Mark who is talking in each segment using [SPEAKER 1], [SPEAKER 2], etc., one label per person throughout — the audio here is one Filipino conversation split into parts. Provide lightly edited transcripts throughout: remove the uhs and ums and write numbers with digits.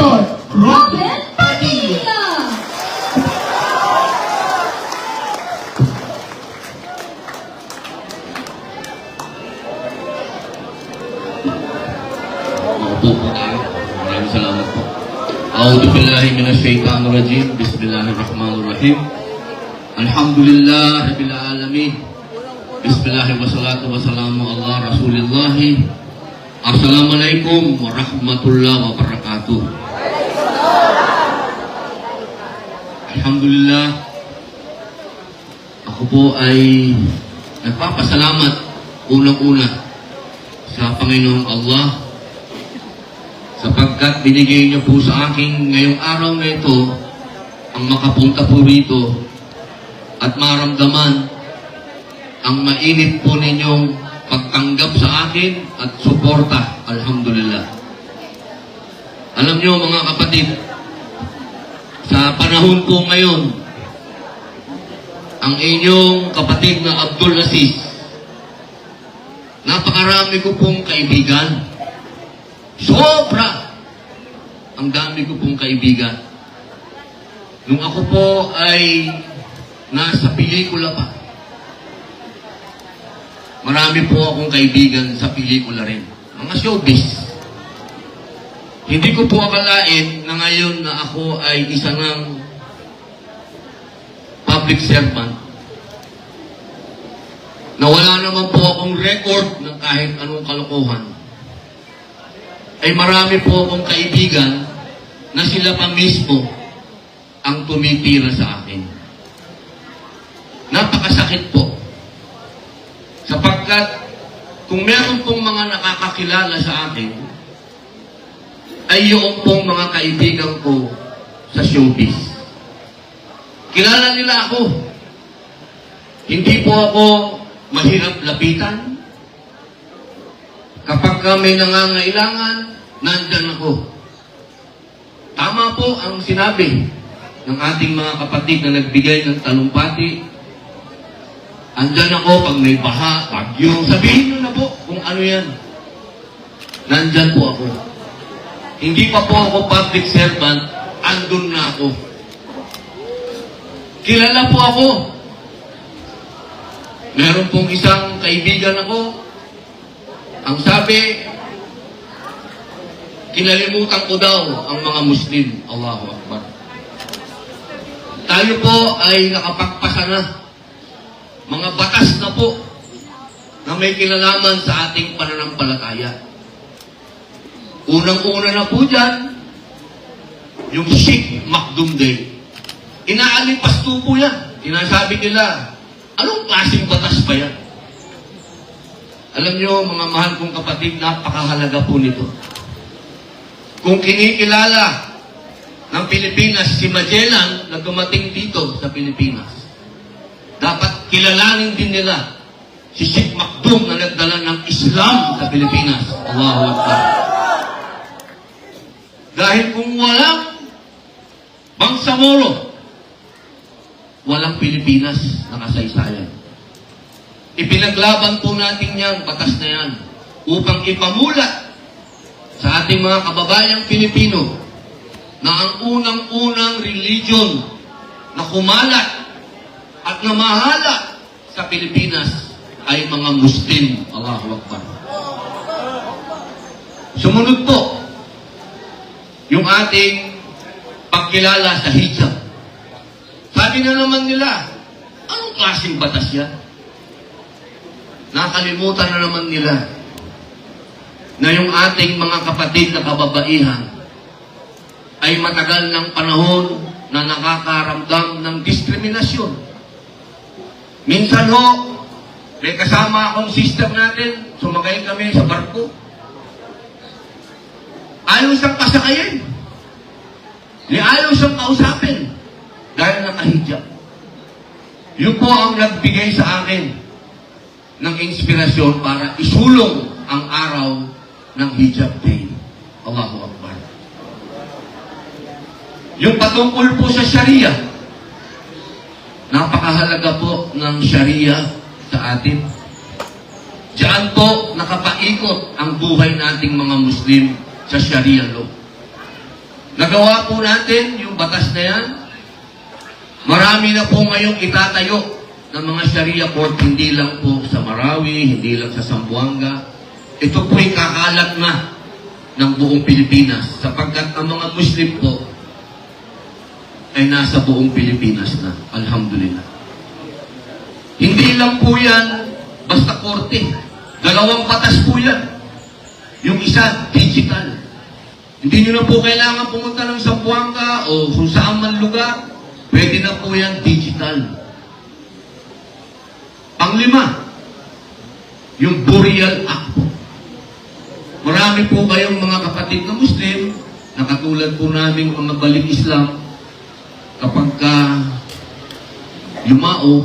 [SPEAKER 1] Senator Robin Padilla.
[SPEAKER 2] Maupo po tayo. Maraming salamat po. A'udhu billahi minash shaitanir rajim. Bismillahirrahmanirrahim. Alhamdulillah rabbil alamin. Bismillahirrahmanirrahim. Wassalatu wassalamu ala Rasulillah. Assalamualaikum warahmatullahi wabarakatuh. Alhamdulillah. Ako po ay nagpapasalamat unang-una sa Panginoong Allah sapagkat binigay niyo po sa akin ngayong araw na ito ang makapunta po rito at maramdaman ang mainit po ninyong pagtanggap sa akin at suporta. Alhamdulillah. Alam niyo mga kapatid, sa panahon po ngayon, ang inyong kapatid na Abdul Aziz, napakarami ko pong kaibigan. Sobra! Ang dami ko pong kaibigan. Nung ako po ay nasa pelikula pa, marami po akong kaibigan sa pelikula rin. Mga showbiz. Hindi ko po akalain na ngayon na ako ay isa ng public servant na wala naman po akong record ng kahit anong kalokohan. Ay marami po akong kaibigan na sila pa mismo ang tumitira sa akin. Napakasakit po. Sapagkat kung meron pong mga nakakakilala sa akin, ay yung pong mga kaibigan ko sa showbiz. Kilala nila ako. Hindi po ako mahirap lapitan. Kapag may nangangailangan, nandyan ako. Tama po ang sinabi ng ating mga kapatid na nagbigay ng talumpati. Andyan ako pag may baha, bagyo. Sabihin nyo na po kung ano yan. Nandyan po ako. Hindi pa po ako public servant, andun na ako. Kilala po ako. Meron pong isang kaibigan ako. Ang sabi, kinalimutan ko daw ang mga Muslim. Allahu Akbar. Tayo po ay nakapagpasa na. Mga batas na po na may kinalaman sa ating pananampalataya. Unang-una na po dyan, yung Sheikh Makdum Day. Inaalipasto po yan. Sinasabi nila, anong klaseng batas ba yan? Alam nyo, mga mahal kong kapatid, napakahalaga po nito. Kung kinikilala ng Pilipinas si Magellan na dumating dito sa Pilipinas, dapat kilalanin din nila si Sheikh Makdum na nagdala ng Islam sa Pilipinas. Allahu Akbar. Dahil kung walang Bangsamoro, walang Pilipinas na kasaysayan. Ipinaglaban po natin yan, batas na yan, upang ipamulat sa ating mga kababayang Pilipino na ang unang-unang religion na kumalat at namahala sa Pilipinas ay mga Muslim. Allahu Akbar. Sumunod po, yung ating pagkilala sa hijab. Sabi na naman nila, anong klaseng batas yan? Nakalimutan na naman nila na yung ating mga kapatid na kababaihan ay matagal ng panahon na nakakaramdam ng diskriminasyon. Minsan ho, may kasama akong sister natin, sumakay kami sa barko. Ayaw siyang pasakayin. Ayaw siyang kausapin dahil nakahijab. Yun po ang nagbigay sa akin ng inspirasyon para isulong ang araw ng Hijab Day. Allahu Akbar. Yung patungkol po sa Sharia, napakahalaga po ng Sharia sa atin. Diyan po nakapaikot ang buhay nating mga Muslim sa Sharia law. Nagawa po natin yung batas na yan. Marami na po ngayong itatayo ng mga Sharia court, hindi lang po sa Marawi, hindi lang sa Zamboanga. Ito po'y kakalat na ng buong Pilipinas sapagkat ang mga Muslim po ay nasa buong Pilipinas na. Alhamdulillah. Hindi lang po yan basta korte. Dalawang batas po yan. Yung isa, digital. Hindi nyo na po kailangan pumunta ng Zamboanga o kung saan man lugar. Pwede na po yan digital. Panglima, yung Burial Act po. Marami po kayong mga kapatid na Muslim na katulad po namin mga balik Islam kapag yumao,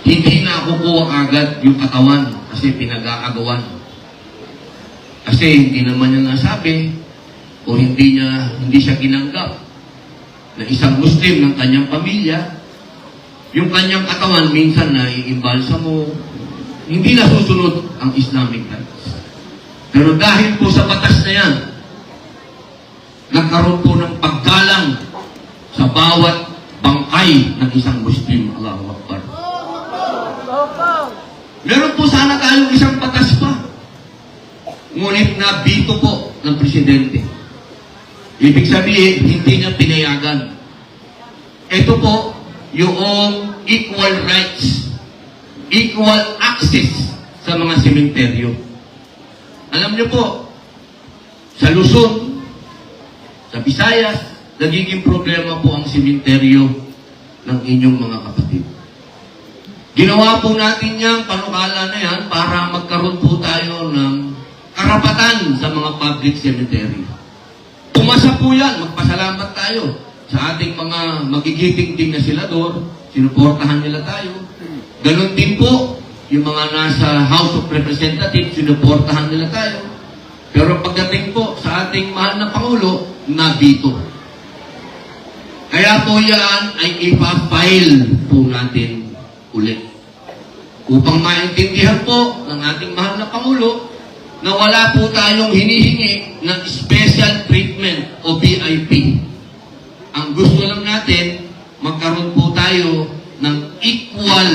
[SPEAKER 2] hindi na kukuha agad yung katawan kasi pinag-aagawan. Kasi hindi naman niya nasabi o hindi siya ginanggap na isang Muslim ng kanyang pamilya, yung kanyang katawan minsan na iimbalsa mo, hindi nasusunod ang Islamic rights. Pero dahil po sa batas na yan, nagkaroon po ng paggalang sa bawat bangkay ng isang Muslim. Allahu Akbar. Meron po sana tayong isang batas pa. Ngunit nabito po ng presidente. Ibig sabihin, hindi niya pinayagan. Ito po, yung equal rights, equal access sa mga sementeryo. Alam niyo po, sa Luzon, sa Visayas, nagiging problema po ang sementeryo ng inyong mga kapatid. Ginawa po natin yung panukala na yan para magkaroon po tayo ng karapatan sa mga public cemetery. Pumasa po yan, magpasalamat tayo sa ating mga magigiting-ting na senador, sinuportahan nila tayo. Ganon din po, yung mga nasa House of Representatives, sinuportahan nila tayo. Pero pagdating po sa ating mahal na Pangulo, nabito. Kaya po yan ay ipa-file po natin ulit. Upang maintindihan po ng ating mahal na Pangulo na wala po tayong hinihingi ng special treatment o VIP. Ang gusto lang natin, magkaroon po tayo ng equal,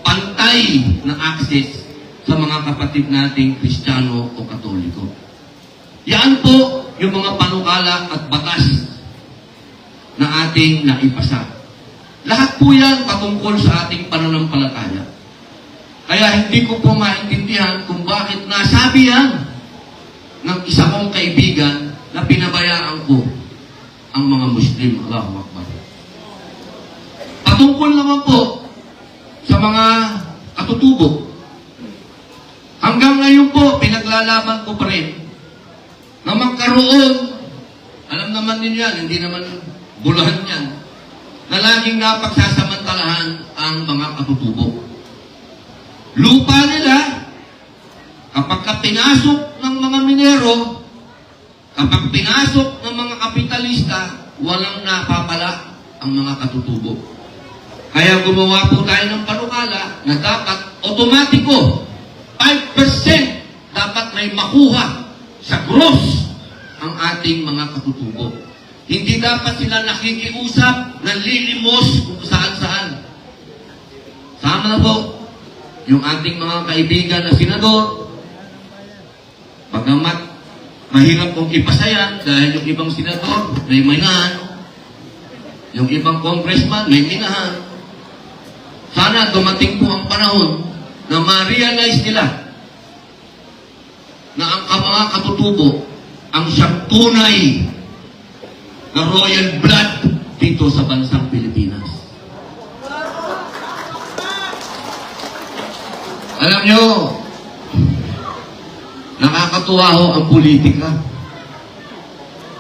[SPEAKER 2] pantay na access sa mga kapatid nating Kristiyano o Katoliko. Yan po yung mga panukala at batas na ating naipasa. Lahat po yan patungkol sa ating pananampalataya. Kaya hindi ko po maintindihan kung bakit nasabi yan ng isa kong kaibigan na pinabayaan ko ang mga Muslim. Allahu Akbar. Patungkol naman po sa mga katutubo. Hanggang ngayon po, pinaglalaban ko pa rin na magkaroon, alam naman din yan, hindi naman bulahan yan, na laging napagsasamantalahan ang mga katutubo. Lupa nila, kapag pinasok ng mga minero, kapag pinasok ng mga kapitalista, walang napapala ang mga katutubo. Kaya gumawa po tayo ng panukala na dapat otomatiko, 5% dapat may makuha sa gross ang ating mga katutubo. Hindi dapat sila nakikiusap, nanlilimos kung saan-saan. Sama na po yung ating mga kaibigan na senador, bagamat mahirap kong ipasayan dahil yung ibang senador may minahan, yung ibang congressman may minahan. Sana dumating po ang panahon na ma-realize nila na ang mga katutubo ang siyang tunay na royal blood dito sa bansang Pilipinas. Alam nyo, nakakatuwa ho ang politika.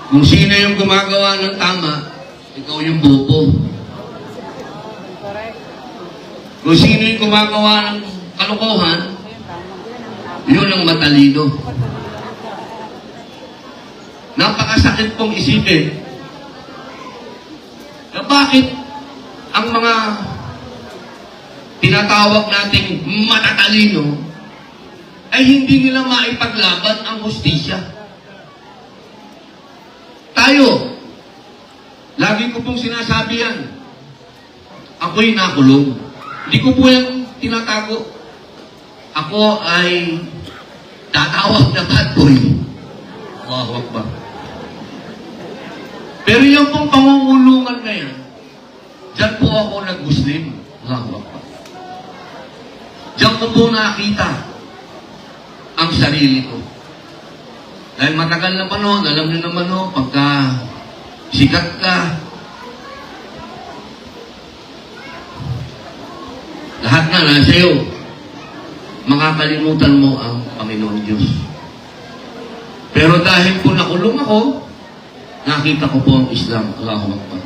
[SPEAKER 2] Kung sino yung gumagawa ng tama, ikaw yung bobo. Kung sino yung gumagawa ng kalokohan, yun ang matalino. Napakasakit pong isipin na bakit ang mga tinatawag nating matatalino ay hindi nila maipaglaban ang hustisya. Tayo, Lagi ko pong sinasabi yan. Ako'y nakulong. Hindi ko po yan tinatago. Ako ay tatawag na bad boy. Allahu Akbar. Pero yung pong pangungulungan na yan, diyan po ako nag-Muslim. Allahu Akbar. Diyan ko po nakita ang sarili ko. Dahil matagal na panahon, alam niyo naman pagka sikat ka, lahat na nasa iyo, makakalimutan mo ang Panginoon Diyos. Pero dahil po nakulong ako, nakita ko po ang Islam. Allahu Akbar.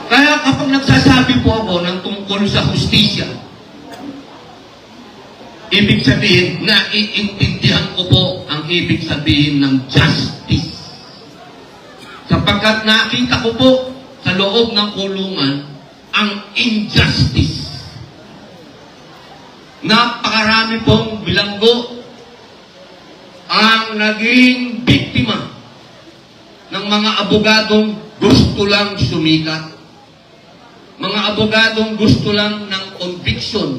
[SPEAKER 2] Kaya kapag nagsasabi po ako ng tungkol sa hustisya, ibig sabihin, naiintindihan ko po ang ibig sabihin ng justice. Sapagkat nakita ko po sa loob ng kulungan ang injustice. Napakarami pong bilanggo ang naging biktima ng mga abogadong gusto lang sumikat. Mga abogadong gusto lang ng conviction,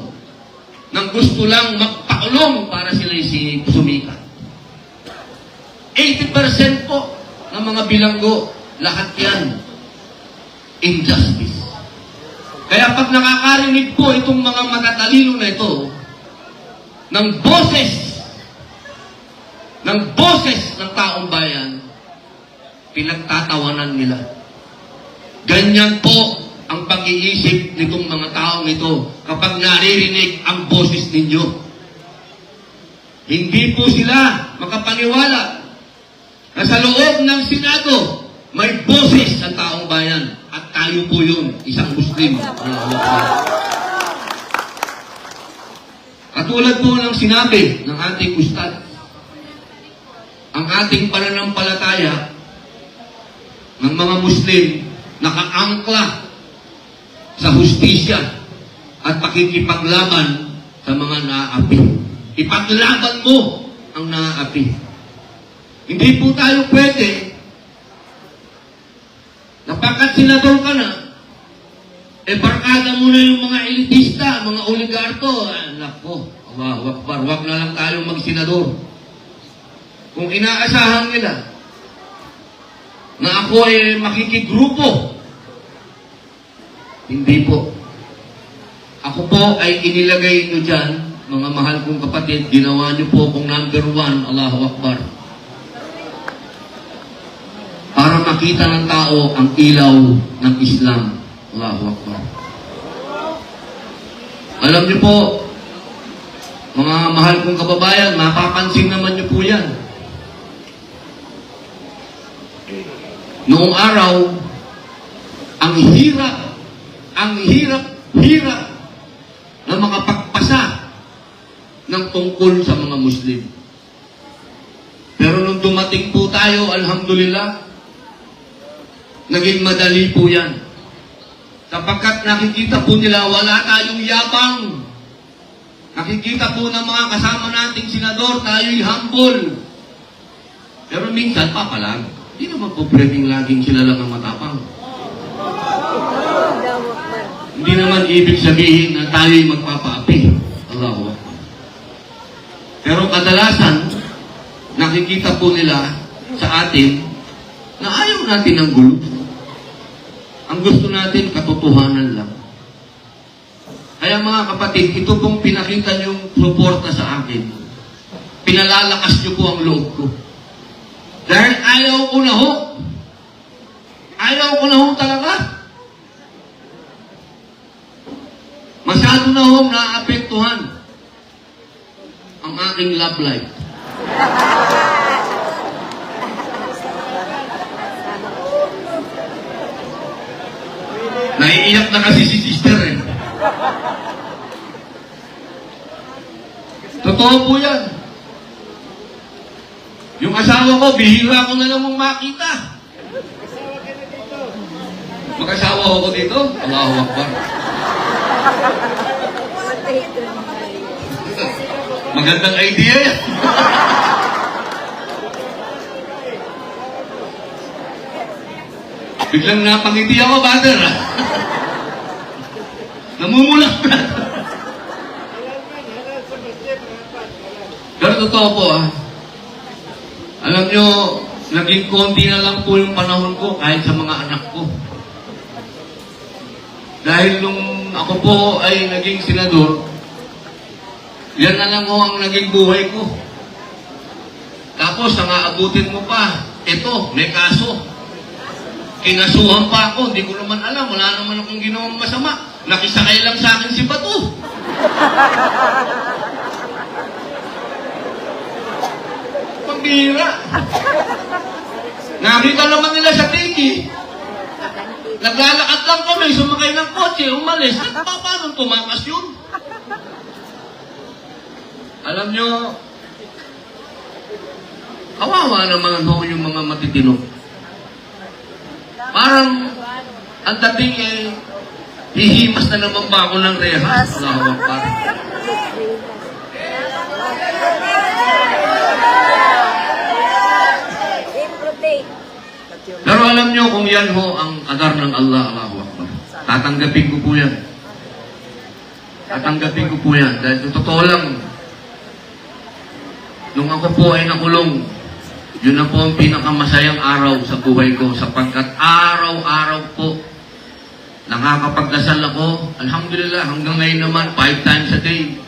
[SPEAKER 2] ng gusto lang magpakulong para sila'y sumikat. 80% po ng mga bilanggo, lahat yan, injustice. Kaya pag nakakarinig po itong mga matatalino na ito, ng boses ng taong bayan, pinagtatawanan nila. Ganyan po ang pag-iisip nitong mga taong ito kapag naririnig ang boses ninyo. Hindi po sila makapaniwala na sa loob ng Senado may boses ang taong bayan at tayo po yun, isang Muslim. Katulad po ng sinabi ng ating ustad, ang ating pananampalataya ng mga Muslim nakaangkla sa hustisya at pakikipaglaban sa mga naaapi. Ipaglaban mo ang naaapi. Hindi po tayo pwede na pagkat senador ka na, barkada mo na yung mga elitista, mga oligarko. Nako, Allahu Akbar, wag na lang tayo mag-senador. Kung inaasahan nila na ako ay makikigrupo, hindi po. Ako po ay inilagay nyo dyan, mga mahal kong kapatid, ginawa nyo po kung number 1, Allahu Akbar. Para makita ng tao ang ilaw ng Islam. Allahu Akbar. Alam niyo po, mga mahal kong kababayan, mapapansin naman niyo po yan. Noong araw, ang hirap na makapagpasa ng tungkol sa mga Muslim. Pero nung dumating po tayo, alhamdulillah, naging madali po yan. Sapagkat nakikita po nila, wala tayong yabang. Nakikita po ng mga kasama nating senador, tayo'y humble. Pero minsan, papalag. Hindi naman po pwedeng laging sila lang ang matapang. Hindi naman ibig sabihin na tayo'y magpapaapi. Allahu Akbar. Pero kadalasan, nakikita po nila sa atin na ayaw natin ng gulo. Ang gusto natin, katotohanan lang. Kaya mga kapatid, ito pong pinakita niyong suporta sa akin. Pinalalakas niyo po ang loob ko. Dahil ayaw ko na ho. Ayaw ko na ho talaga. Masyado na ho naapektuhan ang aking love life. Naiiyak na kasi si sister eh. Totoo po yan. Yung asawa ko, bihira ko na namang makita. Mag-asawa ako dito? Allahu Akbar. Magandang idea yan. Biglang napangiti ako, brother. Ah. Namumulak, brother. Pero totoo po, ah. Alam nyo, naging konti na lang po yung panahon ko kahit sa mga anak ko. Dahil nung ako po ay naging senador, yan na lang ho ang naging buhay ko. Tapos, ang aabutin mo pa, ito, may kaso. Kinasuhan pa ako, hindi ko naman alam, wala naman akong ginawang masama. Nakisakay lang sa akin si Bato. Pambira. Nakita naman nila sa TV. Naglalakad lang kami, sumakay ng kotse, umalis. At paano tumakas yun? Alam nyo, kawawa naman ho yung mga matitino. Parang, ang dating eh, hihimas na naman ba ako ng rehas? Allahu Akbar. Pero alam nyo kung yan ho ang kadar ng Allah, Allahu Akbar. Tatanggapin ko po yan. Tatanggapin ko po yan. Dahil totoo lang, nung ako po ay nakulong, yun na po ang pinakamasayang araw sa buhay ko sapagkat araw-araw po nakakapagdasal ako. Alhamdulillah, hanggang ngayon naman, 5 times a day.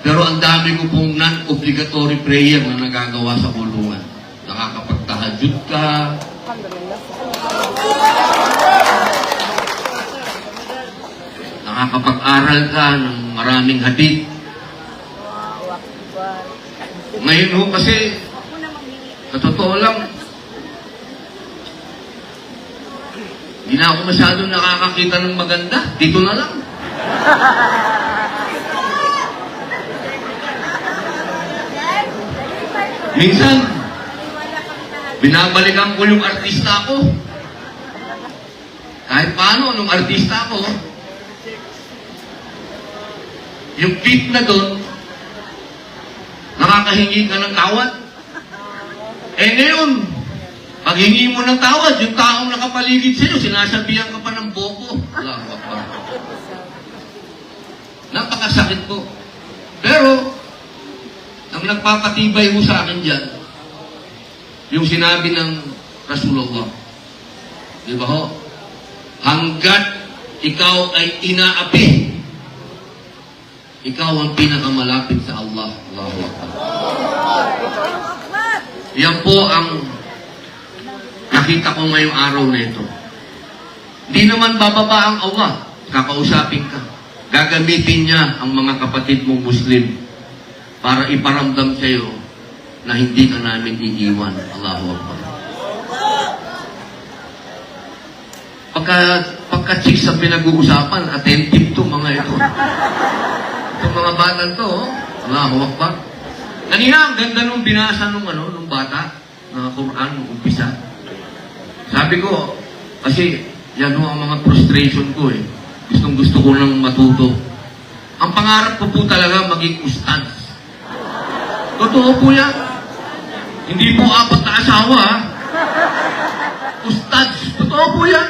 [SPEAKER 2] Pero ang dami ko pong non-obligatory prayer na nagagawa sa kulungan. Nakakapagtahajud ka. Nakakapag-aral ka ng maraming hadith. Ngayon ho kasi, sa totoo lang, hindi na ako masyadong nakakakita ng maganda. Dito na lang. Minsan, binabalikan ko yung artista ko. Kahit paano, nung artista ko, yung beat na doon, nakakahingi ka ng tawad. Eh ngayon, pag hingi mo ng tawad, yung taong nakapaligid sa'yo, sinasabihan ka pa ng boko. Allahu Akbar. Napakasakit po. Pero, ang nagpapatibay mo sa akin dyan, yung sinabi ng Rasulullah. Di ba ho? Hanggat ikaw ay inaapi, ikaw ang pinakamalapit sa Allah. Allahu Akbar. Yan po ang nakita ko ngayong araw na ito. Hindi naman bababa ang Allah. Kakausapin ka. Gagamitin niya ang mga kapatid mong Muslim para iparamdam sa iyo na hindi ka namin iiwan. Allahu Akbar. Pagka-chik sa pinag-uusapan, attentive to mga ito. Itong mga bata to, Allahu Akbar. Kanina, ang ganda nung binasa nung bata, na Quran, nung umpisa. Sabi ko, kasi yan ho ang mga frustration ko eh. Gustong-gusto ko nang matuto. Ang pangarap ko po talaga maging ustad. Totoo po yan. Hindi po 4 na asawa, ha? Ustad. Totoo po yan.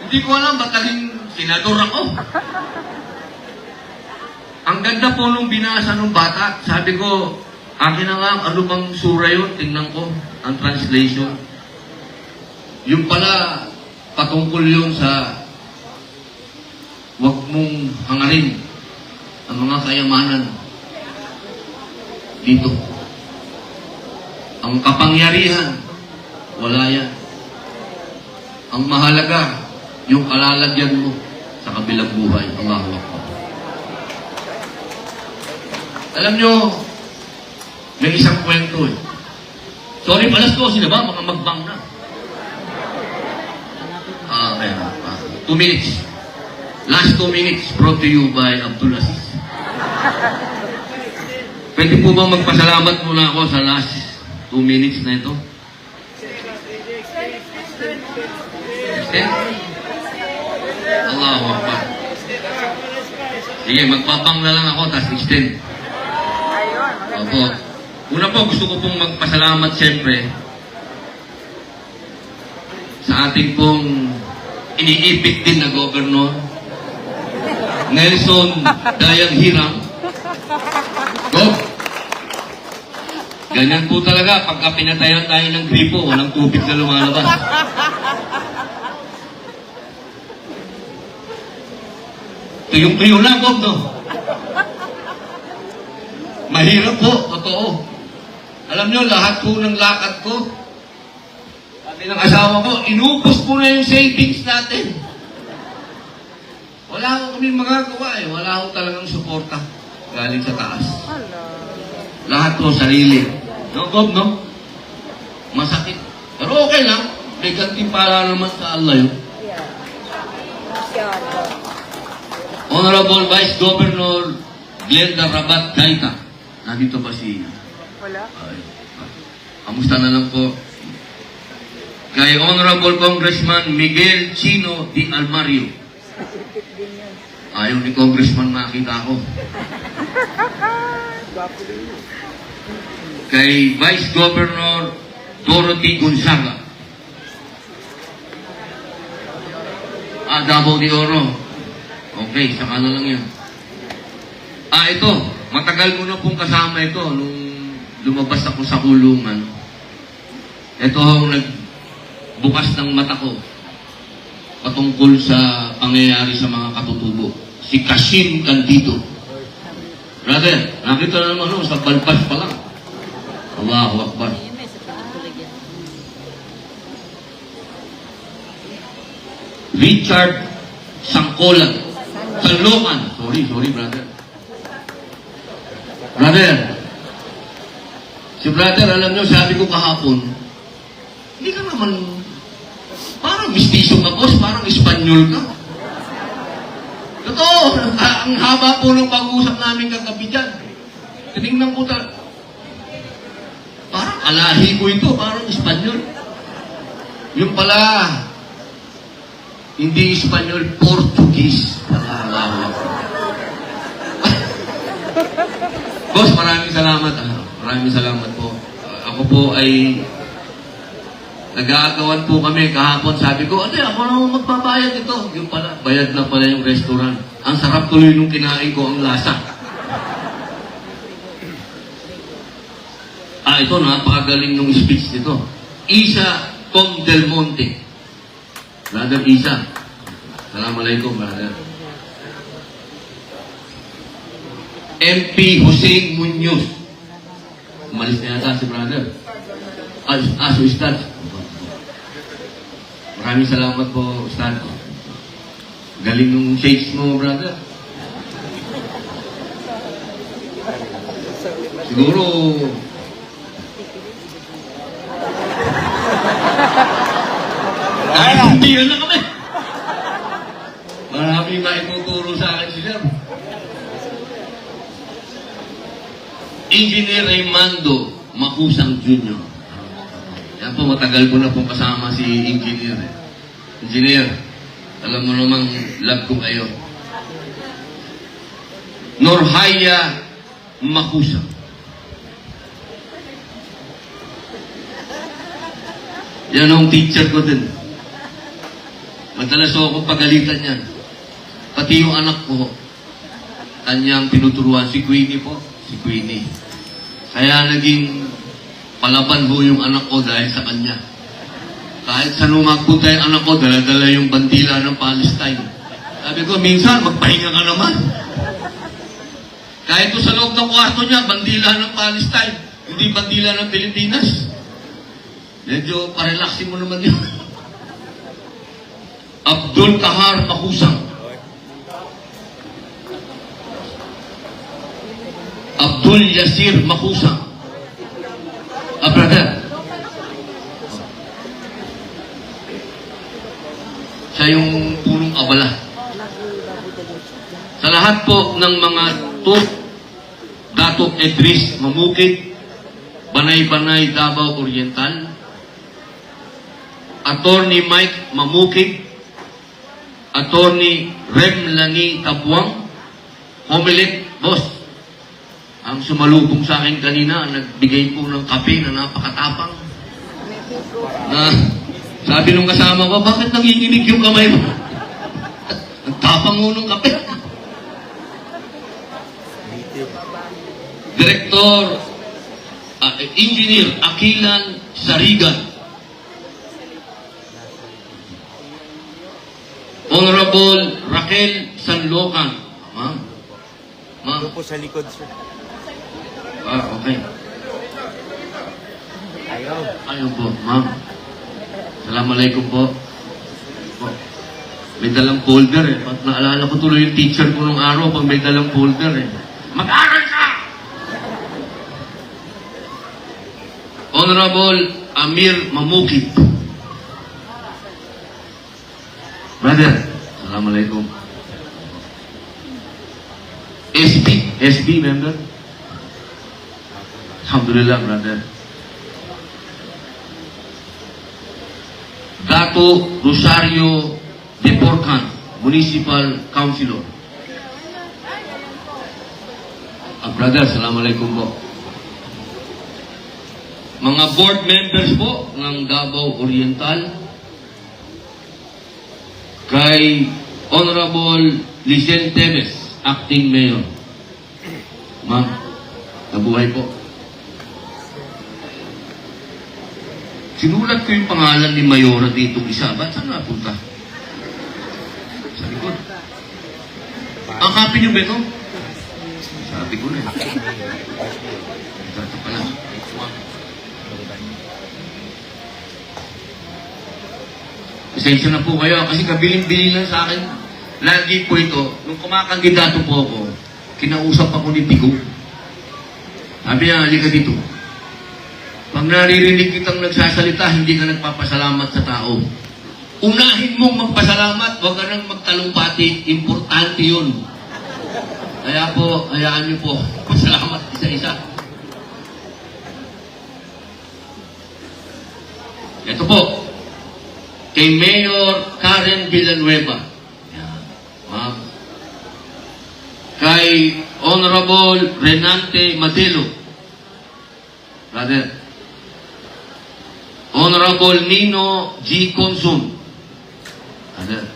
[SPEAKER 2] Hindi ko alam, ba't naging senador ako? Ang ganda po nung binasa nung bata, sabi ko, akin na nga, ano bang sura yun? Tingnan ko, ang translation. Yung pala, patungkol yun sa huwag mong hangarin ang mga kayamanan dito. Ang kapangyarihan, wala yan. Ang mahalaga, yung kalalagyan mo sa kabilang buhay. Allahu Akbar. Alam nyo, may isang kwento eh. Sorry, alas 12 na ba? Mga magbang na. Ayan. 2 minutes. Last 2 minutes brought to you by Abdul Aziz. Pwede po ba magpasalamat muna ako sa last 2 minutes na ito? Extend? Allahu Akbar. Sige, magpapang na lang ako, tapos extend. Opo. Una po, gusto ko pong magpasalamat siyempre sa ating pong iniipit din na Governor, Nelson Dayang Hirang. Gov, ganyan po talaga, pagka pinatayan tayo ng gripo, walang tubig na lumalabas. Tuyong-tuyo lang, Gov, no? Mahirap po, totoo. Alam nyo, lahat po ng lakad ko, sabi ng asawa ko, inubos po na yung savings natin. Wala ko kami magagawa eh. Wala ko talagang suporta galing sa taas. Lahat po, sarili. No, Gov, no? Masakit. Pero okay lang. May gantimpala naman sa Allah yun. Honorable Vice Governor Glenda Rabat Gaita. Nandito ba si...
[SPEAKER 3] Wala.
[SPEAKER 2] Kamusta na lang po. Kay Honorable Congressman Miguel Chino Di Almario. Ayaw ni Congressman makita ako. Kay Vice Governor Dorothy Gonzaga. Davao de Oro. Okay, saka na lang yan. Ito. Matagal ko na pong kasama ito nung lumabas ako sa kulungan. Ito ang nagbukas ng mata ko patungkol sa pangyayari sa mga katutubo. Si Kashim Candido. Brother, nakita na naman sa balbas pa lang. Allahu Akbar. Richard Sangkolan. Sanlokan. Sorry, brother. Brother, si brother, alam nyo, sabi ko kahapon, hindi ka naman, parang mistisyo ka, boss, parang Espanyol ka. Totoo, ang haba po ng pag-uusap namin kagabi dyan. Tinignan ko parang alahi ko ito, parang Espanyol. Yung pala, hindi Espanyol, Portuguese. Boss, maraming salamat. Maraming salamat po. Ako po ay nag-aagawan po kami kahapon. Sabi ko, ate, ako na magbabayad ito. Yung pala, bayad na pala yung restaurant. Ang sarap tuloy nung kinain ko ang lasa. Ito, napakagaling nung speech nito. Isa Com Del Monte. Brother Isa. Assalamualaikum, brother. MP Hussein Munoz. Umalis na yata si brother. So Ustad. Maraming salamat po, Ustad. Galing nung shakes mo, brother. Siguro... Naiintindihan na kami. Maraming maituturo sa akin si Sir. Engineer Raymando Macusang Jr. Yan po, matagal ko na pong kasama si Engineer. Engineer, alam mo namang love ko kayo. Norhaya Macusang. Yan ang teacher ko din. Madalas ako pagalitan yan. Pati yung anak ko, kanyang tinuturuan, si Queenie po. Si Queenie. Kaya naging palaban ho yung anak ko dahil sa kanya. Kahit saan magpunta yung anak ko, dala-dala yung bandila ng Palestine. Sabi ko, minsan, magpahinga ka naman. Kahit sa loob ng kwarto niya, bandila ng Palestine, hindi bandila ng Pilipinas. Medyo parelaxin mo naman yun. Abdul Kahar Macusang. Abdul Yasir Macusang. Brother. Siya yung punong abala. Sa lahat po ng mga Dato Edris Mamukid, Banay-Banay Davao Oriental, Attorney Mike Mamukid, Attorney Remlani Tabuang, Homilit, boss, ang sumalubong sa akin kanina, nagbigay po ng kape na napakatapang. Na Sabi nung kasama ko, bakit nanginginig yung kamay mo? Ang tapang mo nung kape. Director, Engineer Akilan Sarigan. Honorable Raquel Sanlocan. Ma'am. Ma'am.
[SPEAKER 3] Ito po sa likod, sir.
[SPEAKER 2] Okay.
[SPEAKER 3] Ayaw.
[SPEAKER 2] Ayaw po, ma'am. Assalamualaikum po. Po. May dalang folder eh. Pag naalala ko tuloy yung teacher ko nung araw pag may dalang folder eh. Mag-aral ka! Honorable Amir Mamukit. Brother, assalamualaikum. SB member. Alhamdulillah, brother. Dato Rosario Deporcan, Municipal Councilor. Brother, assalamualaikum po. Mga board members po ng Davao Oriental, kay Honorable Licen Teves, Acting Mayor. Ma'am, nabuhay po. Sinulat ko yung pangalan ni Mayora dito isa. Ba't saan napunta? Sa likod. Ang copy niyo ba ito? Sabi ko na. Ito pala. Pasensya na po kayo kasi kabiling-bili lang sa akin. Lagi po ito, nung kumakandidato po ako, kinausap ako ni Pico. Sabi niya, halika dito. Pag naririnig kitang nagsasalita, hindi ka nagpapasalamat sa tao. Unahin mong magpasalamat, huwag ka nang magtalumpati. Importante yun. Kaya po, hayaan niyo po, pasalamat isa-isa. Ito po, kay Mayor Karen Villanueva. Yan. Ma'am. Kay Honorable Renante Madelo. Brother. Honorable Nino G. Consum. Brother.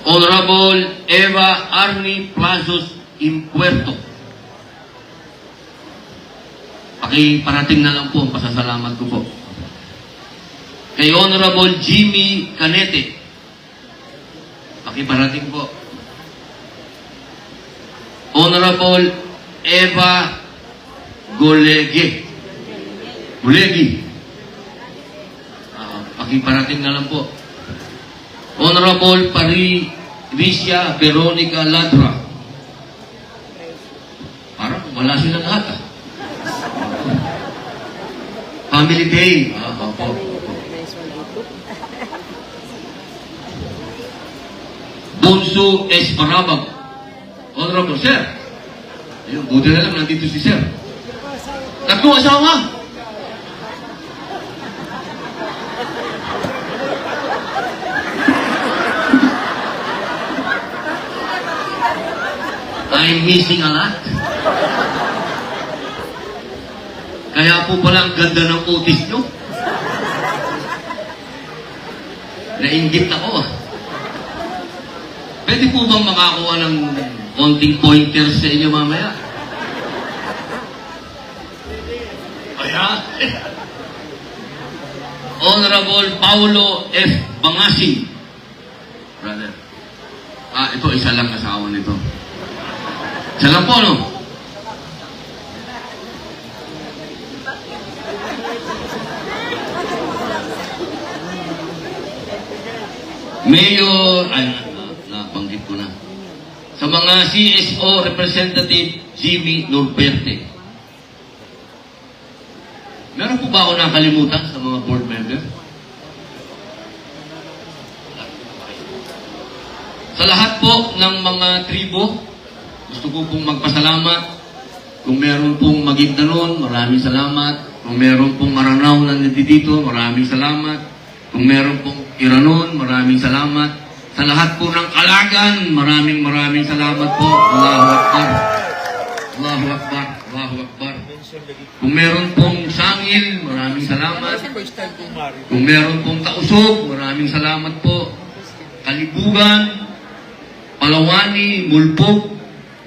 [SPEAKER 2] Honorable Eva Arni Plazos Impuerto. Pakiparating na lang po ang pasasalamat ko po. Kay Honorable Jimmy Canete. Pakiparating po. Honorable Eva Golegi. Pakiparating na lang po. Honorable Patricia Veronica Ladra. Parang wala sila lahat. Family Day. Opo. Bonso Esparabag. Honorable Sir. Ayun, buti na lang nandito si Sir. Tatlong asawa. I'm missing a lot. Kaya po pala ang ganda ng kutis nyo. Nainggit ako ah. Pwede po bang makakuha ng konting pointers sa inyo mamaya? Ayan. Honorable Paulo F. Bangasing. Brother. Ito isa lang asawa nito. Isa lang po, no? Mayor, nabanggit ko na. Sa mga CSO Representative Jimmy Norberte. Meron po ba ako nakalimutan sa mga board member? Sa lahat po ng mga tribo, gusto ko pong magpasalamat. Kung meron pong Maguindanon, maraming salamat. Kung meron pong Maranao na nandito, maraming salamat. Kung meron pong Iranon, maraming salamat. Sa lahat po ng Kalagan, maraming salamat po. Allahu Akbar. Allahu Akbar. Allahu Akbar. Kung meron pong sangil, maraming salamat. Kung meron pong kausog, maraming salamat po. Kalibugan, Palawani, Mulpog,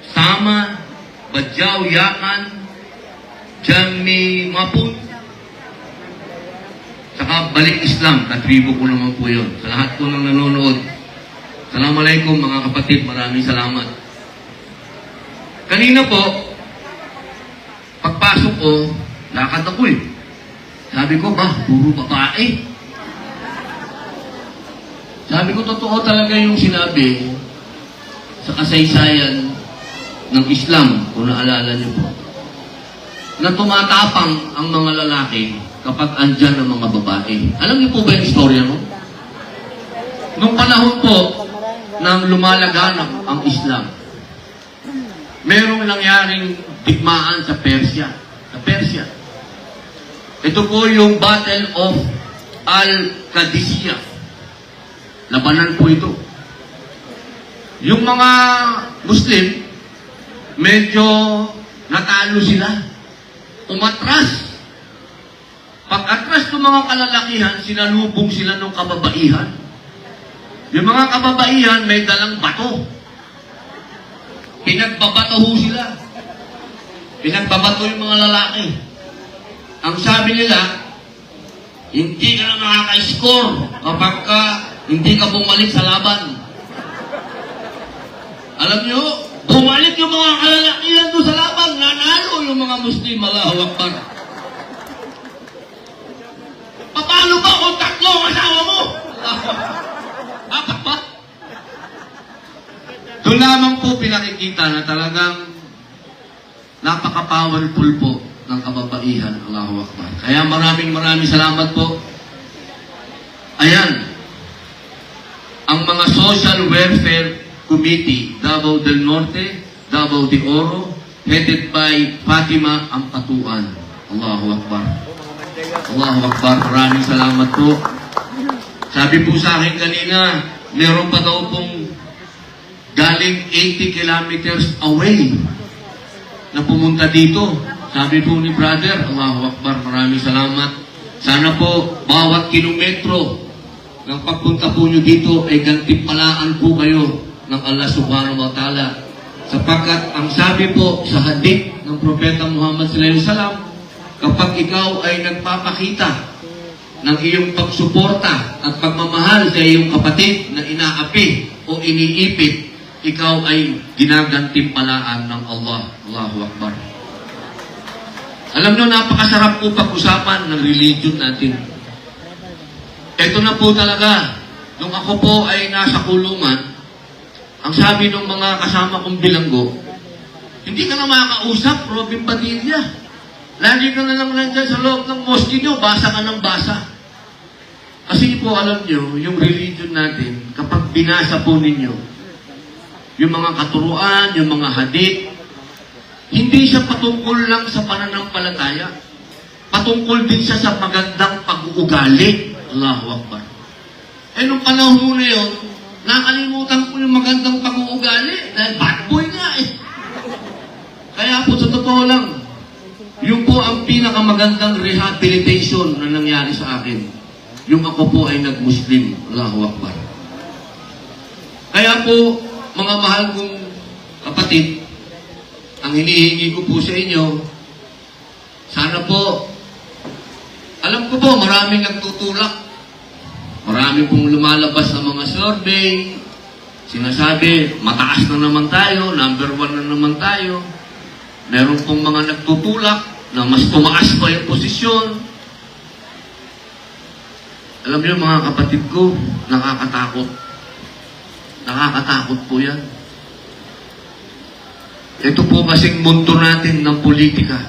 [SPEAKER 2] Sama, Badyaw, Yakan, Jami, Mapun, saka Balik Islam, katribo ko naman po yun. Sa lahat po ng nanonood, Assalamualaikum mga kapatid, maraming salamat. Kanina po, pagpasok ko, lakad ako eh. Sabi ko, puro babae. Sabi ko, totoo talaga yung sinabi sa kasaysayan ng Islam, kung naalala niyo po, na tumatapang ang mga lalaki kapag andyan ang mga babae. Alam niyo po ba yung istorya no? Nung panahon po nang lumalaganap ang Islam, merong nangyaring digmaan sa Persia. Sa Persia. Ito po yung Battle of Al-Qadisiyah. Labanan po ito. Yung mga Muslim, medyo natalo sila. Umatras. Pag-atras ng mga kalalakihan, sinalubong sila ng kababaihan. Yung mga kababaihan may dalang bato. Pinagbabato ho sila. Pinagbabato yung mga lalaki. Ang sabi nila, hindi ka na makaka-score kapag hindi ka bumalik sa laban. Alam nyo, bumalik yung mga kalalakihan doon sa laban, nanalo yung mga Muslim, Allahu Akbar. Paano ba kung tatlo ang asawa mo? Apat ba? Doon lamang po pinakikita na talagang napaka-powerful po ng kababaihan, Allahu Akbar. Kaya maraming salamat po. Ayan, ang mga Social Welfare Committee, Davao del Norte, Davao de Oro, headed by Fatima Ampatuan. Allahu Akbar. Allahu Akbar. Maraming salamat po. Sabi po sa akin kanina, meron pa daw pong galing 80 kilometers away na pumunta dito. Sabi po ni brother, Allahu Akbar, maraming salamat. Sana po, bawat kilometro ng pagpunta po nyo dito ay gantimpalaan po kayo ng Allah Subhanahu wa Ta'ala. Sapagkat ang sabi po sa hadith ng Propeta Muhammad sallallahu alaihi wasallam, kapag ikaw ay nagpapakita ng iyong pagsuporta at pagmamahal sa iyong kapatid na inaapi o iniipit, ikaw ay ginagantimpalaan ng Allah. Allahu Akbar. Alam nyo, napakasarap po pag-usapan ng religion natin. Ito na po talaga. Nung ako po ay nasa kulungan, ang sabi ng mga kasama kong bilanggo, hindi ka na makakausap, Robin Padilla. Lagi ka na lang nandyan sa loob ng mosque nyo, basa ka ng basa. Kasi po alam nyo, yung religion natin, kapag binasa po ninyo, yung mga katuruan, yung mga hadith, hindi siya patungkol lang sa pananampalataya. Patungkol din siya sa magandang pag-uugali. Allahu Akbar. Eh, nung panahon na yun, nakalimutan ko yung magandang pag-uugali dahil bad boy nga eh. Kaya po, sa totoo lang, yun po ang pinakamagandang rehabilitation na nangyari sa akin. Yung ako po ay nag-Muslim. Allahu Akbar. Kaya po, mga mahal kong kapatid, ang hinihingi ko po sa inyo, sana po, alam ko po, maraming nagtutulak. Marami pong lumalabas na mga survey. Sinasabi, mataas na naman tayo, number 1 na naman tayo. Meron pong mga nagtutulak na mas tumaas pa yung posisyon. Alam niyo mga kapatid ko, nakakatakot. Nakakatakot po yan. Ito po kasing mundo natin ng politika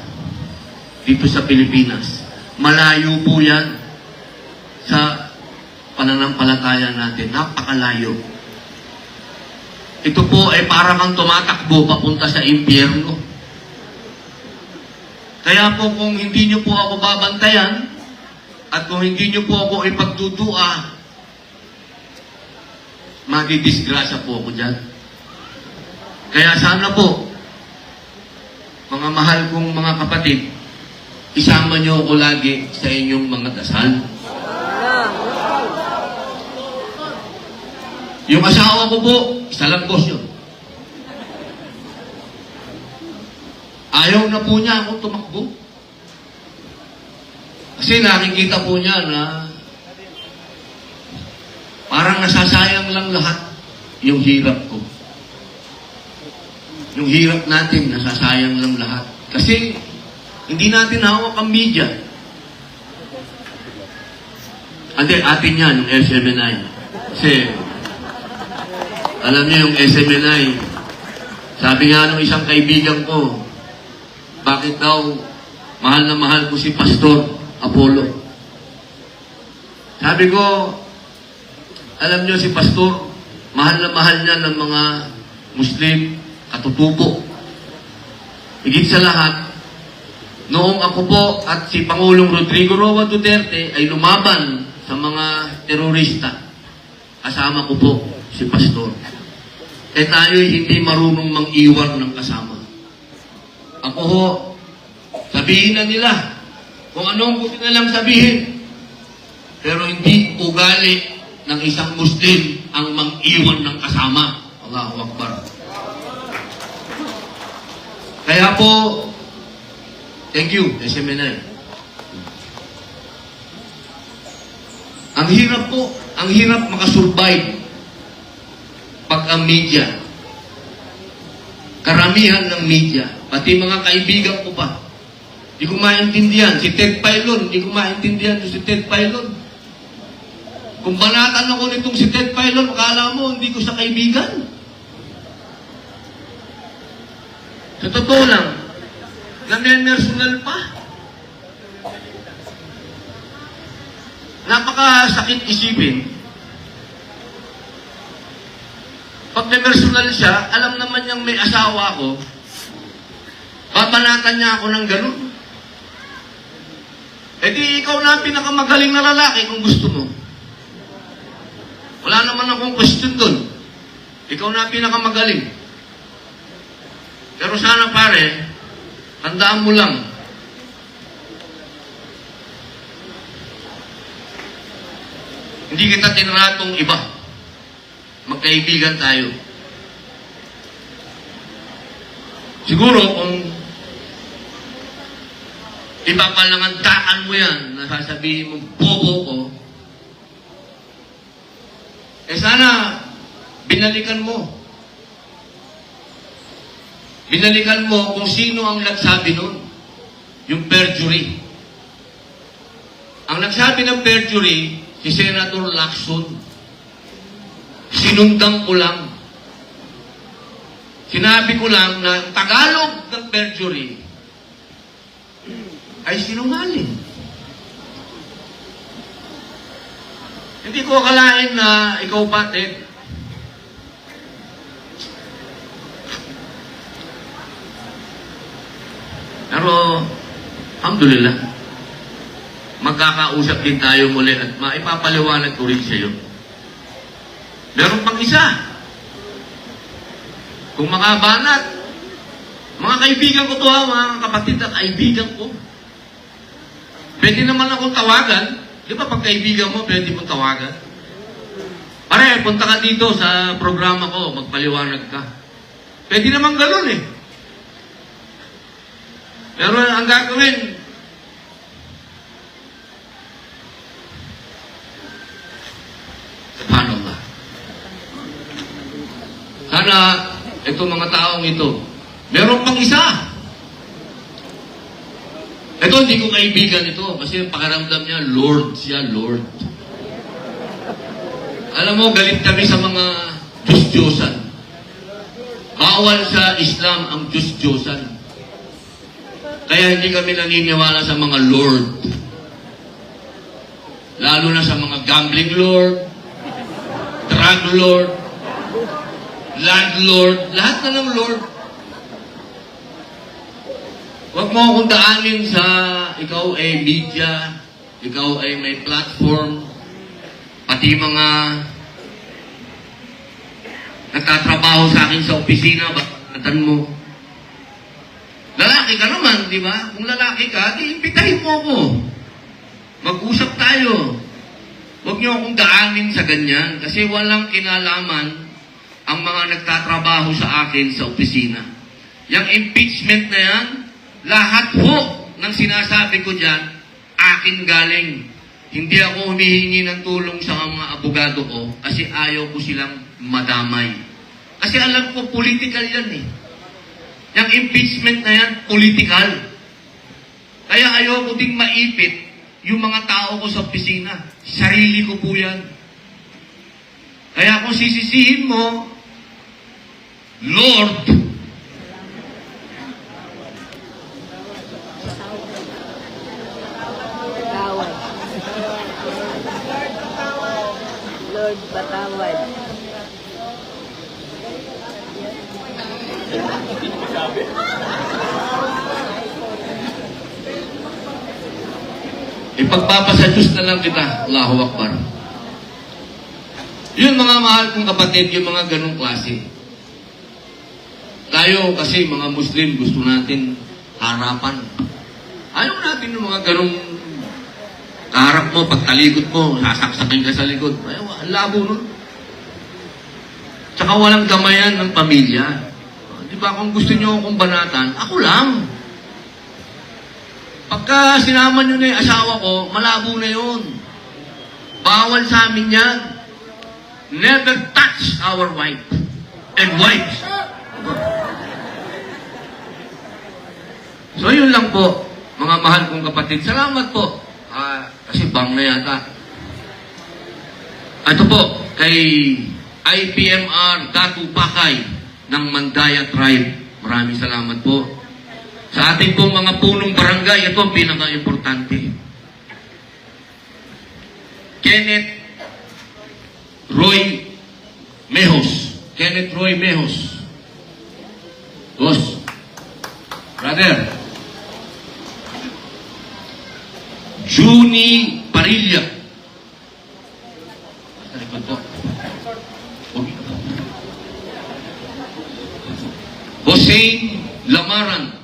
[SPEAKER 2] dito sa Pilipinas. Malayo po yan sa pananampalataya natin. Napakalayo. Ito po ay para kang tumatakbo papunta sa impyerno. Kaya po kung hindi nyo po ako babantayan at kung hindi nyo po ako ipagdudua, magidisgrasya po ako dyan. Kaya sana po, mga mahal kong mga kapatid, isama niyo ako lagi sa inyong mga dasal. Yung asawa ko po, isa lang boss yun. Ayaw na po niya ako tumakbo. Kasi nakikita po niya na parang nasasayang lang lahat yung hirap ko. Yung hirap natin, nasasayang lang lahat. Kasi hindi natin hawak ang media. Ate, atin yan, yung SMNI. Kasi alam niyo yung SMNI, sabi nga ng isang kaibigan ko, bakit daw mahal na mahal ko si Pastor Apollo? Sabi ko, alam niyo si Pastor, mahal na mahal niya ng mga Muslim katutubo. Higit sa lahat, noong ako po at si Pangulong Rodrigo Roa Duterte ay lumaban sa mga terorista, kasama ko po si Pastor. Eh tayo'y hindi marunong mang-iwan ng kasama. Ako ho, sabihin na nila kung anong gusto nilang sabihin. Pero hindi ugali ng isang Muslim ang mang-iwan ng kasama. Allahu Akbar. Kaya po, thank you, SMNI. Ang hirap po, ang hirap makasurvive pag ang media, karamihan ng media, pati mga kaibigan ko pa, hindi ko maintindihan. Si Ted Filon, hindi ko maintindihan si Ted Filon. Kung banatan ako nitong si Ted Filon, akala mo, hindi ko sa kaibigan. Sa totoo lang, name-personal pa. Napakasakit isipin. Pag may-personal siya, alam naman niyang may asawa ako, babanatan niya ako ng ganun. E di ikaw na ang pinakamagaling na lalaki kung gusto mo. Wala naman akong question doon. Ikaw na ang pinakamagaling. Pero sana pare, tandaan mo lang, hindi kita tinratong iba. Magkaibigan tayo. Siguro kung ipapalangantaan mo yan, nasasabihin mo, bobo ko, eh sana, binalikan mo. Binalikan mo kung sino ang nagsabi nun. Yung perjury. Ang nagsabi ng perjury, si Senator Lacson. Sinundan ko lang. Sinabi ko lang na Tagalog ng perjury ay sinungaling. Hindi ko akalain na ikaw pa, Ted. Pero, alhamdulillah, magkakausap din tayo muli at maipapaliwanag ko rin sa iyo. Meron pang isa. Kung makabanat, mga kaibigan ko to ha, mga kapatid at kaibigan ko. Pwede naman akong tawagan. Di ba pag kaibigan mo, pwede mong tawagan? Pare, punta ka dito sa programa ko, magpaliwanag ka. Pwede naman ganun eh. Pero ang gagawin, subhanallah. Sana, itong mga taong ito, meron pang isa. Ito, hindi ko kaibigan ito kasi pakiramdam niya, Lord siya, Lord. Alam mo, galit kami sa mga Diyos-Diyosan. Bawal sa Islam ang Diyos-Diyosan. Kaya hindi kami naniniwala sa mga Lord. Lalo na sa mga gambling Lord, drug Lord, landlord, lahat na ng Lord. Huwag mo akong daanin sa ikaw ay media, ikaw ay may platform, pati mga nagtatrabaho sa akin sa opisina, bakatan mo. Lalaki ka naman, di ba? Kung lalaki ka, di imbitahin mo ako. Mag-usap tayo. Huwag niyo akong daanin sa ganyan kasi walang kinalaman ang mga nagtatrabaho sa akin sa opisina. Yung impeachment na yan, lahat po ng sinasabi ko dyan, akin galing. Hindi ako humihingi ng tulong sa mga abogado ko kasi ayaw ko silang madamay. Kasi alam ko, political yan eh. Yung impeachment na yan, political. Kaya ayaw ko ding maipit yung mga tao ko sa opisina. Sarili ko po yan. Kaya kung sisisihin mo, Lord,
[SPEAKER 3] Batawad. Lord, batawad.
[SPEAKER 2] ipagpapasa Diyos na lang kita. Allahu Akbar. Yun mga mahal kong kapatid, yung mga ganong klase. Tayo kasi mga Muslim, gusto natin harapan. Ayaw natin yung mga ganong kaharap mo, pagtalikod mo, sasaksakin ka sa likod. Ayaw, ang labo nun. Tsaka walang gamayan ng pamilya. Di ba kung gusto nyo akong banatan, ako lang. Pagka sinama nyo na yung asawa ko, malabo na yun. Bawal sa amin yan. Never touch our wife and wives. So yun lang po, mga mahal kong kapatid. Salamat po. Kasi bang na yata. Ito po, kay IPMR Datu Pakay ng Mandaya Tribe. Maraming salamat po. Sa ating pong mga punong barangay, ito ang pinaka-importante. Kenneth Roy Mejos. Kenneth Roy Mejos. Boss. Brother. Juni Parilla. Sa likod po. Okay. Hossein Lamaran.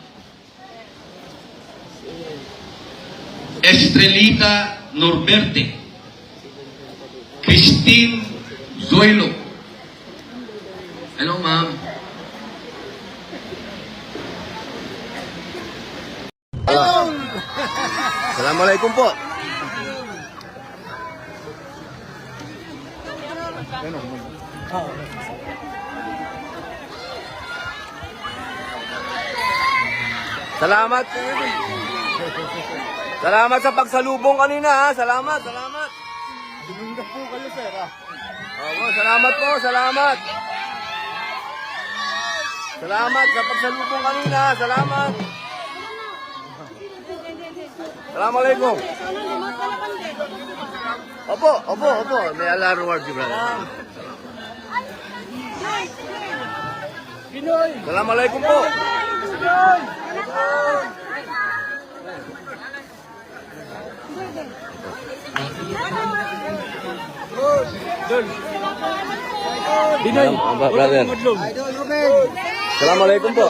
[SPEAKER 2] Estrelita Norberte, Christine Zoilo. Hello, ma'am.
[SPEAKER 4] Assalamualaikum po. Salamat. Salamat sa pagsalubong kanina, ha? Salamat. Duminda po kayo, sir, ha? Oo, salamat po, salamat. Salamat sa pagsalubong kanina, salamat. Assalamualaikum. Opo. May alarm word, brother. Assalamualaikum po. Binoy, brother. Assalamualaikum po.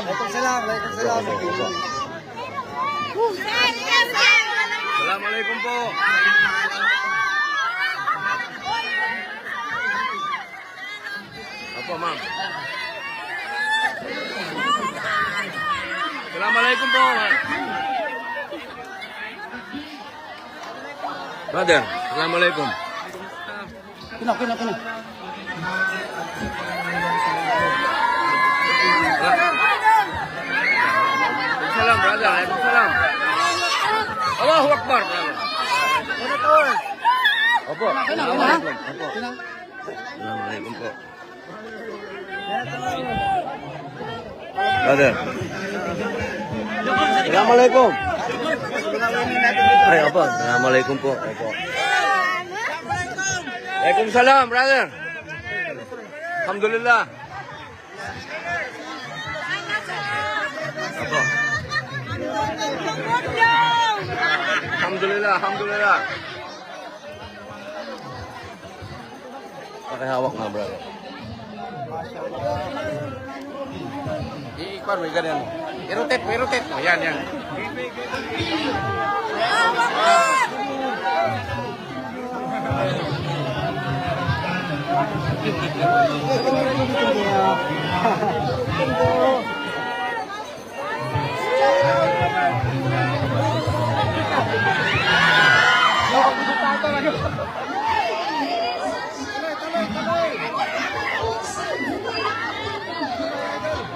[SPEAKER 4] Assalamualaikum po. Apa, ma'am? Assalamualaikum po. Brother, assalamualaikum. Kena. Salam, brother. Waalaikumsalam. Allahu Akbar, brother. Opo. Assalamualaikum. Assalamualaikum po. Brother. Assalamualaikum. Ay, opo. Assalamualaikum po. Opo. Waalaikumsalam, brother. Alhamdulillah. Opo. Alhamdulillah. Pakai hawak nga, brother. Ikwan, may ganyan. I-rotate. Ayan, yan.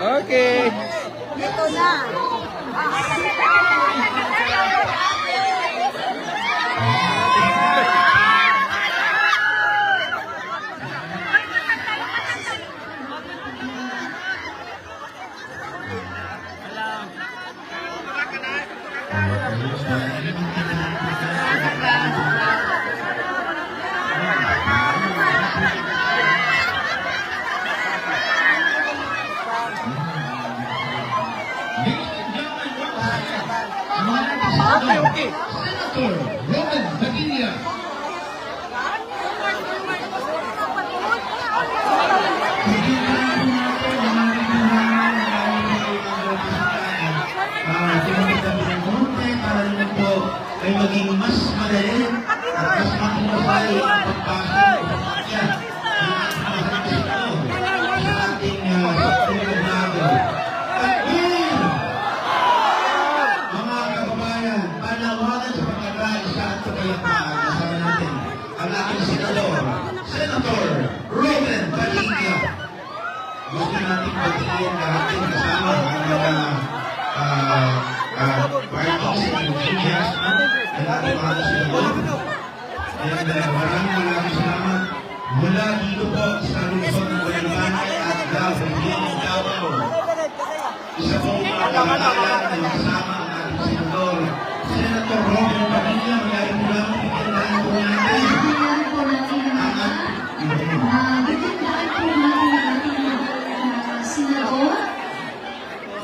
[SPEAKER 4] Okay.
[SPEAKER 3] Ito na.
[SPEAKER 4] Okay.
[SPEAKER 2] Senator Robin Padilla. Para naman po ay maging mas madali at mas makinusay ang pagpasok ng sasakyan sa ating sinagado. At yun, mga kababayan, panawagan sa pagkakaisa at kapayapaan. Kasama natin ang ating senador, Senator Robin Padilla. Gusto natin pagkakayan natin kasama ang mga parties and opinions ng ating mga senador. And maraming salamat mula dito po sa lungsod ng Bayanbanay at Davao, Region ng Davao. Isa po mga kamalayan na kasama ang ating senador, Senator Robin Padilla. Mayroon po lang pagkakalaan po natin
[SPEAKER 1] Tingnan po natin ang gagandaan po natin ang ating senador.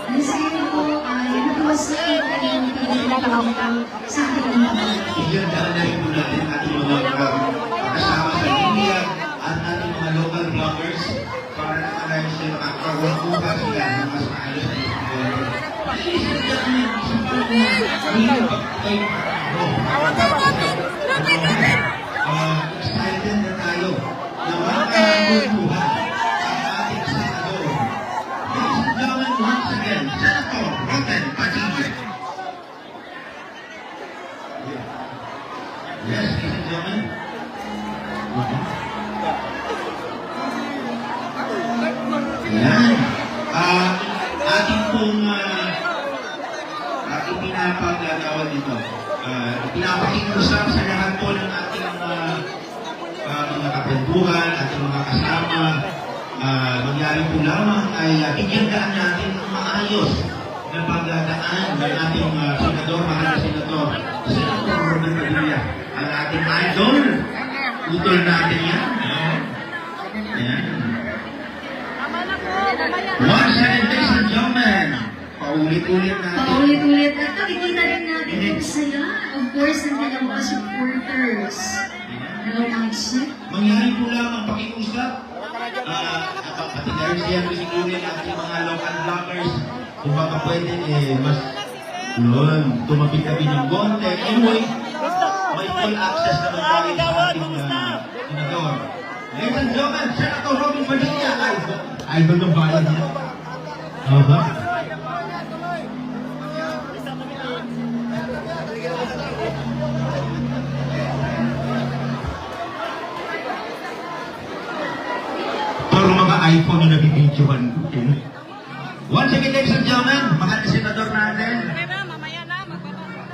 [SPEAKER 1] Nasira po yan po sa kanyang pinagkakawang sa ating mga
[SPEAKER 2] Bigyan daan po natin ang ating mga kasama sa media at ating mga local bloggers para naman sila makakaroon po ba sila ng mas maayos na isang. Ladies and gentlemen, isang excited na tayo na makakagutuhan ang ating senador. Ladies and gentlemen, once again, Senator Robin Padilla. Yes, ladies and gentlemen. Yan. Ating pong ipinapagagawad dito. Ipinapakikusap sa lahat po ng ating mga kapentuhan, ating mga kasama. Mangyari po lamang ay bigyan daan natin ang maayos na pagdadaan ng ating senador, mahal na senador, Senator Robin Padilla. Ang ating idol, utol natin yan. Ayan. Once again, ladies and gentlemen, paulit-ulit natin.
[SPEAKER 1] paulit-ulit at nakikita rin natin yung saya, of course, ng dalawang supporters. Dalawang check.
[SPEAKER 2] Mangyari po lang ang pakiusap. Pati dahil siya bisikunin ating mga local bloggers, kung baka pwede mas tumapit kami ng konti. Anyway, may full access naman tayo sa ating senador. Ladies and gentlemen, Senator Robin Padilla, idol ng bayan niya. Aba? Puro mga iPhone na nabibidyohan. Once again, ladies and gentlemen, mahal na senador natin,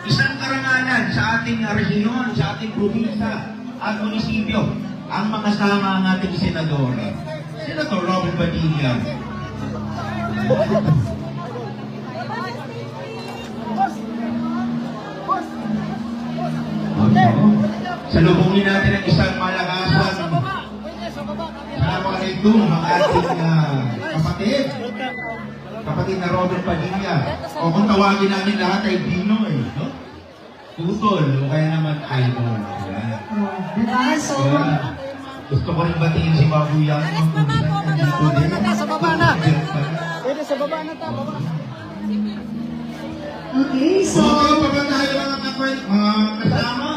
[SPEAKER 2] isang karangalan sa ating rehiyon, sa ating probinsya at munisipyo, ang makasama ang ating senador, Senator Robin Padilla. Salubungin natin ang isang malakasan. Assalamualaikum, mga ating kapatid. Kapatid na Robin Padilla. O kung tawagin namin lahat ay Dino no? Tutol, o kaya naman idol. Yan.
[SPEAKER 1] Diba? So,
[SPEAKER 5] Gusto ko rin batiin si Babu Yang.
[SPEAKER 4] Sa baba na. Pwede sa baba na ta. Baba.
[SPEAKER 1] Okay, so...
[SPEAKER 5] Okay, pa ba tayo mga kasama?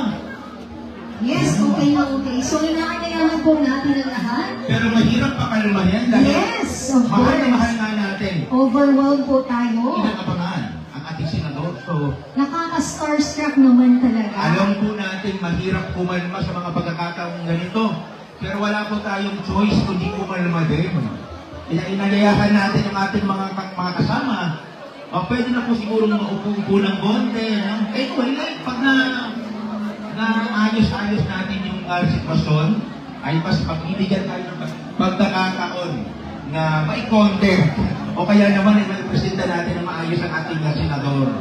[SPEAKER 1] Yes, okay na okay. So, inaanyayahan po natin ang lahat.
[SPEAKER 5] Pero mahirap pakalmahin dahil
[SPEAKER 1] Yes, of
[SPEAKER 5] mahal na mahal
[SPEAKER 1] course.
[SPEAKER 5] nga natin.
[SPEAKER 1] Overwhelmed po tayo.
[SPEAKER 5] Inakabangan ang ating senador. So,
[SPEAKER 1] Nakaka-starstruck naman talaga.
[SPEAKER 5] alam po natin mahirap kumalma sa mga pagkakataong ganito. Pero wala po tayong choice kundi kumalma din. Inagayahan natin ang ating mga kasama. O, pwede na po siguro maupo po ng bonte. No? Anyway, pag ayos-ayos natin yung sitwasyon, ay mas pagbibigyan tayo ng pagkakataon na may content. O kaya naman ay may-presenta natin na maayos ang ating senador.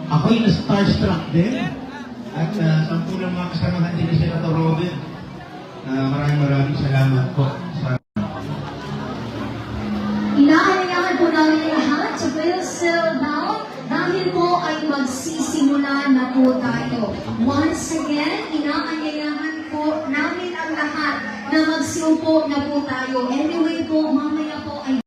[SPEAKER 5] Ako'y na-starstruck din. At sampu ng mga kasamahan din ni Senator Robin. Maraming salamat po sa
[SPEAKER 1] Inaanyayahan po namin lahat to please settle down dahil po ay magsisimula na po tayo. Once again, inaanyayahan po namin ang lahat na magsiupo na po tayo. And